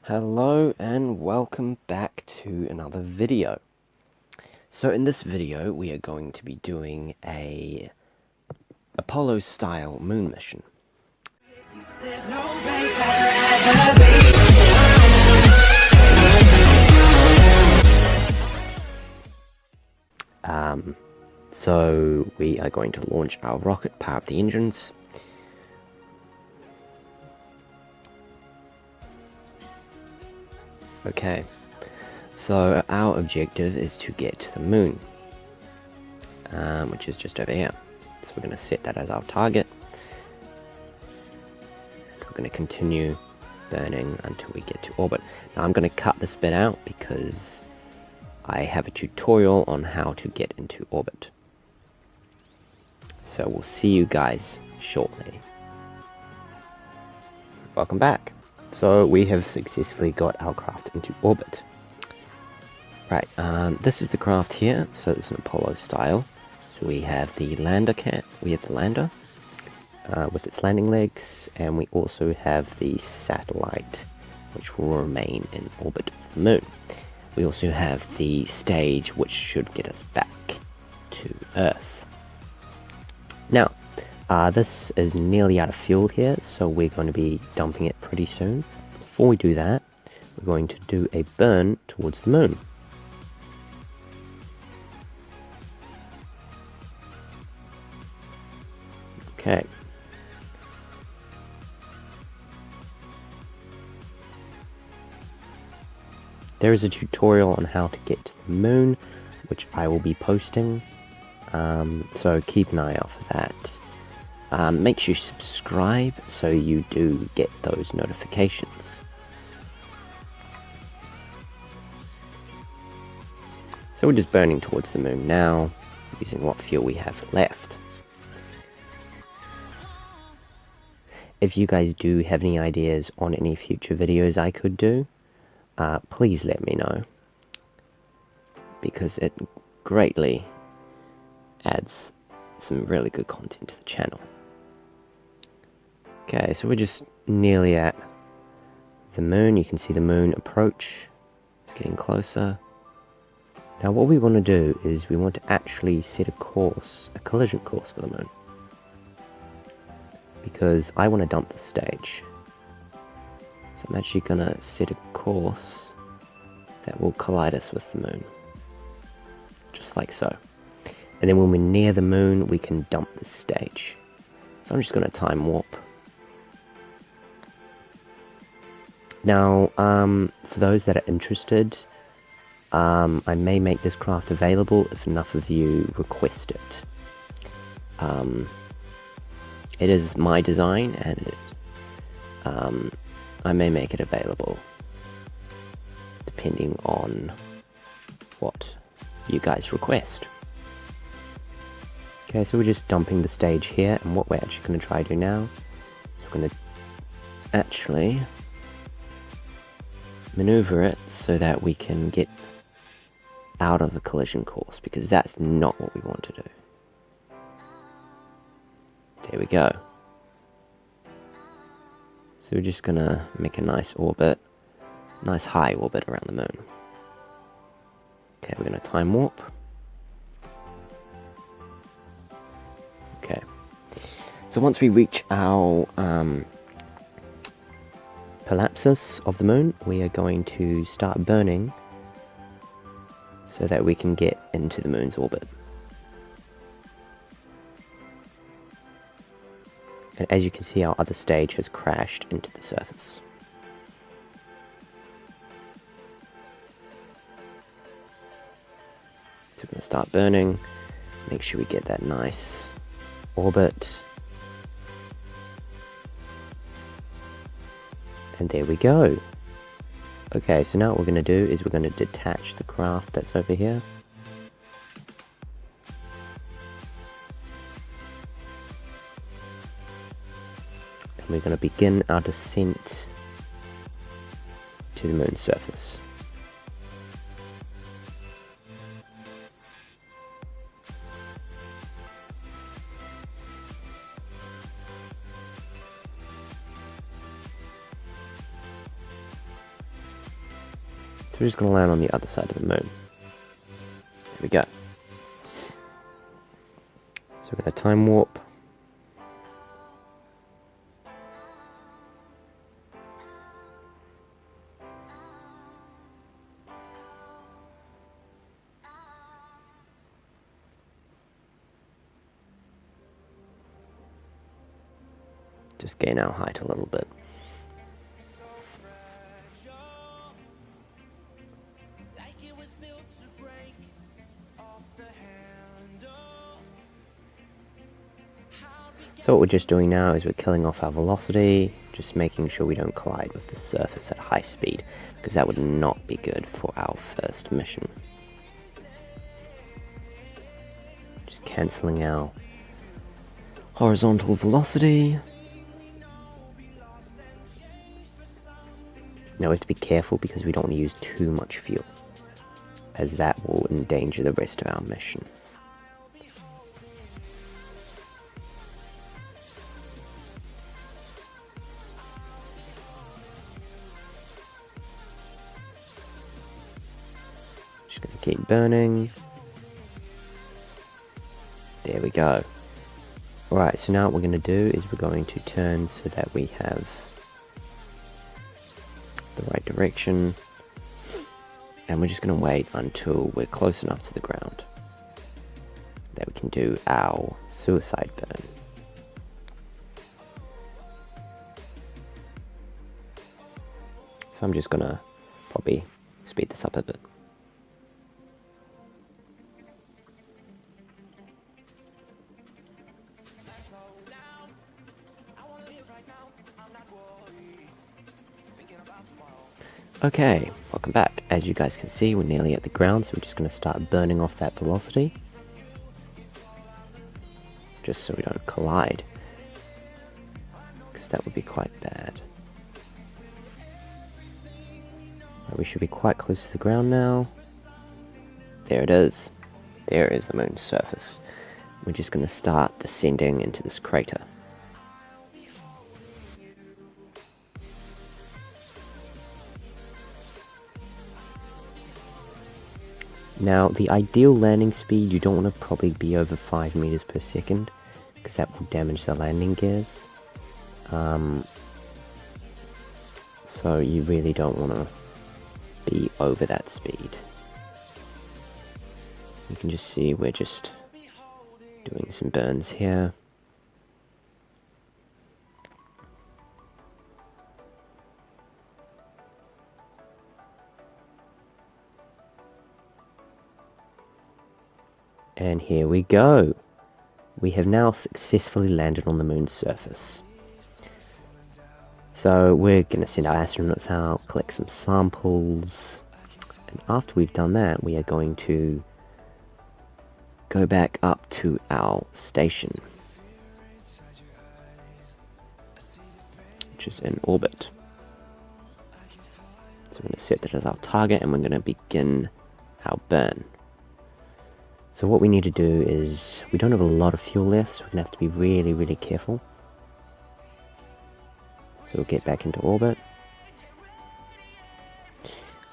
Hello and welcome back to another video. So in this video we are going to be doing a Apollo style moon mission. So we are going to launch our rocket, power up the engines. Okay, so our objective is to get to the moon, which is just over here. So we're going to set that as our target. We're going to continue burning until we get to orbit. Now I'm going to cut this bit out because I have a tutorial on how to get into orbit. So we'll see you guys shortly. Welcome back. So we have successfully got our craft into orbit. Right, this is the craft here. So it's an Apollo style. So we have the lander with its landing legs, and we also have the satellite, which will remain in orbit of the moon. We also have the stage, which should get us back to Earth. Now, this is nearly out of fuel here, so we're going to be dumping it pretty soon. Before we do that, we're going to do a burn towards the moon. Okay. There is a tutorial on how to get to the moon, which I will be posting, so keep an eye out for that. Make sure you subscribe so you do get those notifications. So we're just burning towards the moon now, using what fuel we have left. If you guys do have any ideas on any future videos I could do, please let me know, because it greatly adds some really good content to the channel. Okay, so we're just nearly at the moon. You can see the moon approach. It's getting closer. Now what we want to do is we want to actually set a collision course for the moon, because I want to dump the stage. So I'm actually going to set a course that will collide us with the moon, just like so. And then when we're near the moon, we can dump the stage. So I'm just going to time warp. Now, for those that are interested, I may make this craft available if enough of you request it. It is my design, and I may make it available depending on what you guys request. Okay, so we're just dumping the stage here, and what we're actually going to try to do now is we're going to actually maneuver it so that we can get out of a collision course, because that's not what we want to do. There we go. So we're just going to make a nice orbit, nice high orbit around the moon. Okay, we're going to time warp. Okay. So once we reach our prolapsus of the moon, we are going to start burning so that we can get into the moon's orbit. And as you can see, our other stage has crashed into the surface. So we're going to start burning, make sure we get that nice orbit. And there we go. Okay, so now what we're going to do is we're going to detach the craft that's over here. We're going to begin our descent to the moon's surface. So we're just going to land on the other side of the moon. There we go. So we're going to time warp. Just gain our height a little bit. So what we're just doing now is we're killing off our velocity, just making sure we don't collide with the surface at high speed, because that would not be good for our first mission. Just cancelling our horizontal velocity. Now we have to be careful because we don't want to use too much fuel, as that will endanger the rest of our mission. Just going to keep burning. There we go. Alright, so now what we're going to do is we're going to turn so that we have the right direction, and we're just going to wait until we're close enough to the ground that we can do our suicide burn. So I'm just going to probably speed this up a bit. Okay, welcome back. As you guys can see, we're nearly at the ground, so we're just going to start burning off that velocity. Just so we don't collide, because that would be quite bad. Right, we should be quite close to the ground now. There it is. There is the moon's surface. We're just going to start descending into this crater. Now, the ideal landing speed, you don't want to probably be over 5 meters per second, because that will damage the landing gears. So you really don't want to be over that speed. You can just see we're just doing some burns here. And here we go. We have now successfully landed on the moon's surface. So we're going to send our astronauts out, collect some samples, and after we've done that, we are going to go back up to our station, which is in orbit. So we're going to set that as our target, and we're going to begin our burn. So what we need to do is, we don't have a lot of fuel left, so we're going to have to be really, really careful. So we'll get back into orbit.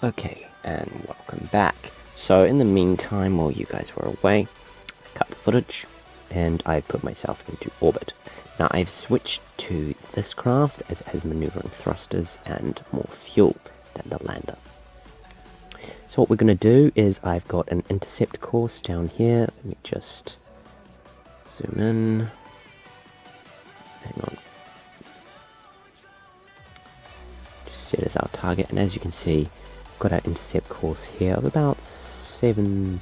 Okay, and welcome back. So in the meantime, while you guys were away, I cut the footage, and I put myself into orbit. Now I've switched to this craft, as it has maneuvering thrusters and more fuel than the lander. So what we're going to do is I've got an intercept course down here. Let me just zoom in. Hang on. Just set as our target, and as you can see, we've got our intercept course here of about 7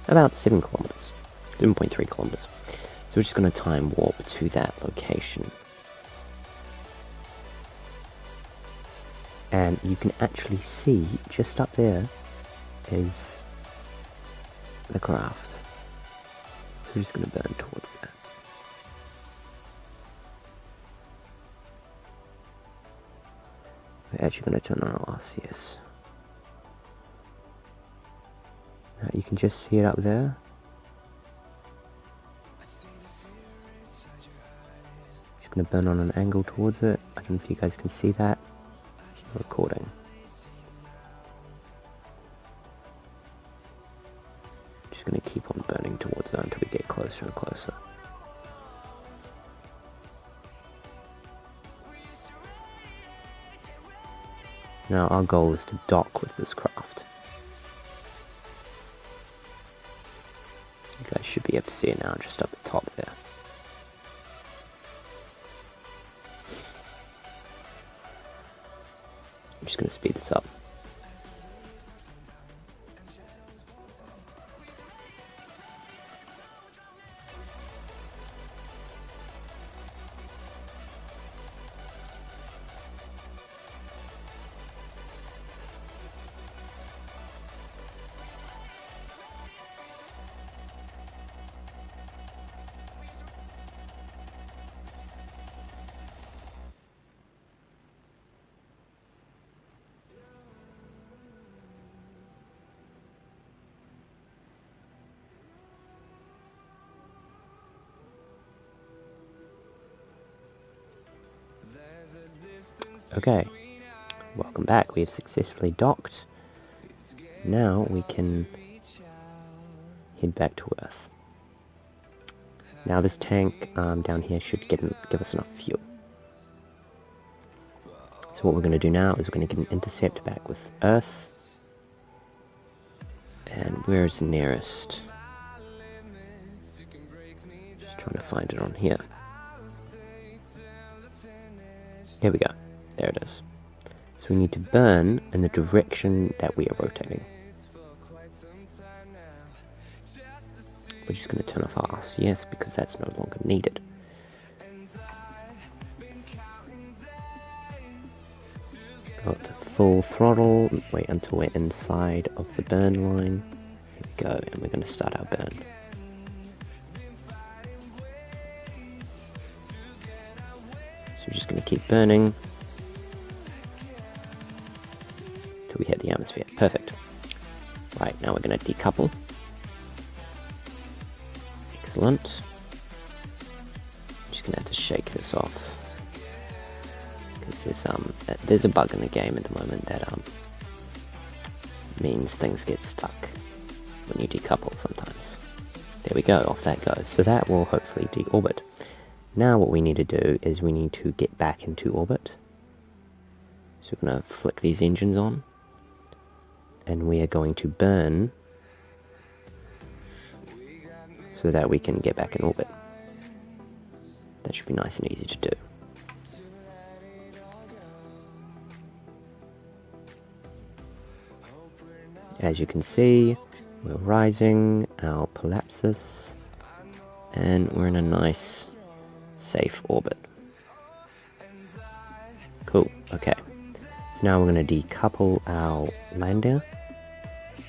kilometers, 7.3 kilometers. So we're just going to time warp to that location. And you can actually see just up there is the craft. So we're just going to burn towards that. We're actually going to turn on our RCS. Now you can just see it up there. Just going to burn on an angle towards it. I don't know if you guys can see that. Recording. closer and closer. Now our goal is to dock with this craft. You guys should be able to see it now, just up the top there. I'm just going to speed this up. Okay, welcome back. We have successfully docked. Now we can head back to Earth. Now this tank down here should give us enough fuel. So what we're going to do now is we're going to get an intercept back with Earth. And where is the nearest? Just trying to find it on here. Here we go. There it is. So we need to burn in the direction that we are rotating. We're just going to turn off our RCS because that's no longer needed. Go up to full throttle, wait until we're inside of the burn line. Here we go, and we're going to start our burn. So we're just going to keep burning till we hit the atmosphere. Perfect. Right, now we're going to decouple. Excellent. Just going to have to shake this off because there's a bug in the game at the moment that means things get stuck when you decouple sometimes. There we go, off that goes. So that will hopefully deorbit. Now what we need to do is we need to get back into orbit. So we're going to flick these engines on, and we are going to burn so that we can get back in orbit. That should be nice and easy to do. As you can see, we're rising our Polapsis, and we're in a nice, safe orbit. Cool, okay. So now we're going to decouple our lander,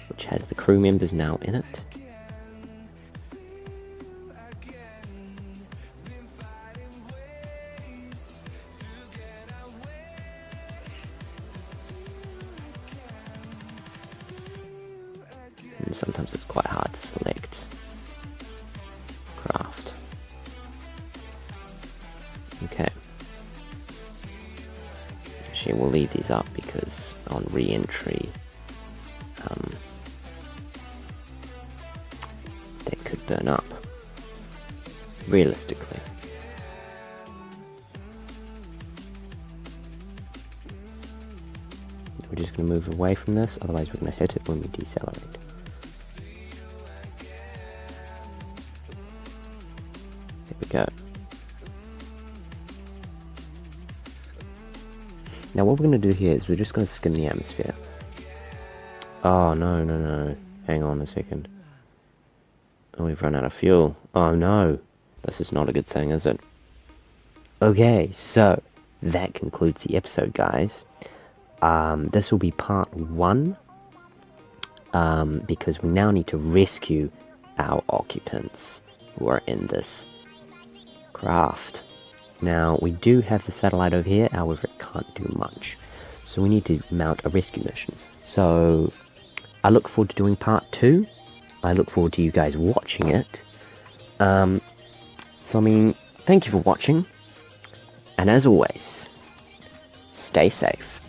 which has the crew members now in it. And sometimes it's quite hard to select craft. Okay. Actually, we'll leave these up because on re-entry, they could burn up. Realistically. We're just going to move away from this, otherwise we're going to hit it when we decelerate. There we go. Now what we're going to do here is we're just going to skim the atmosphere. Oh, no. Hang on a second. Oh, we've run out of fuel. Oh no. This is not a good thing, is it? Okay, so that concludes the episode, guys. This will be part 1. Because we now need to rescue our occupants who are in this craft. Now, we do have the satellite over here, however it can't do much. So we need to mount a rescue mission. So, I look forward to doing part 2. I look forward to you guys watching it. So, I mean, thank you for watching. And as always, stay safe.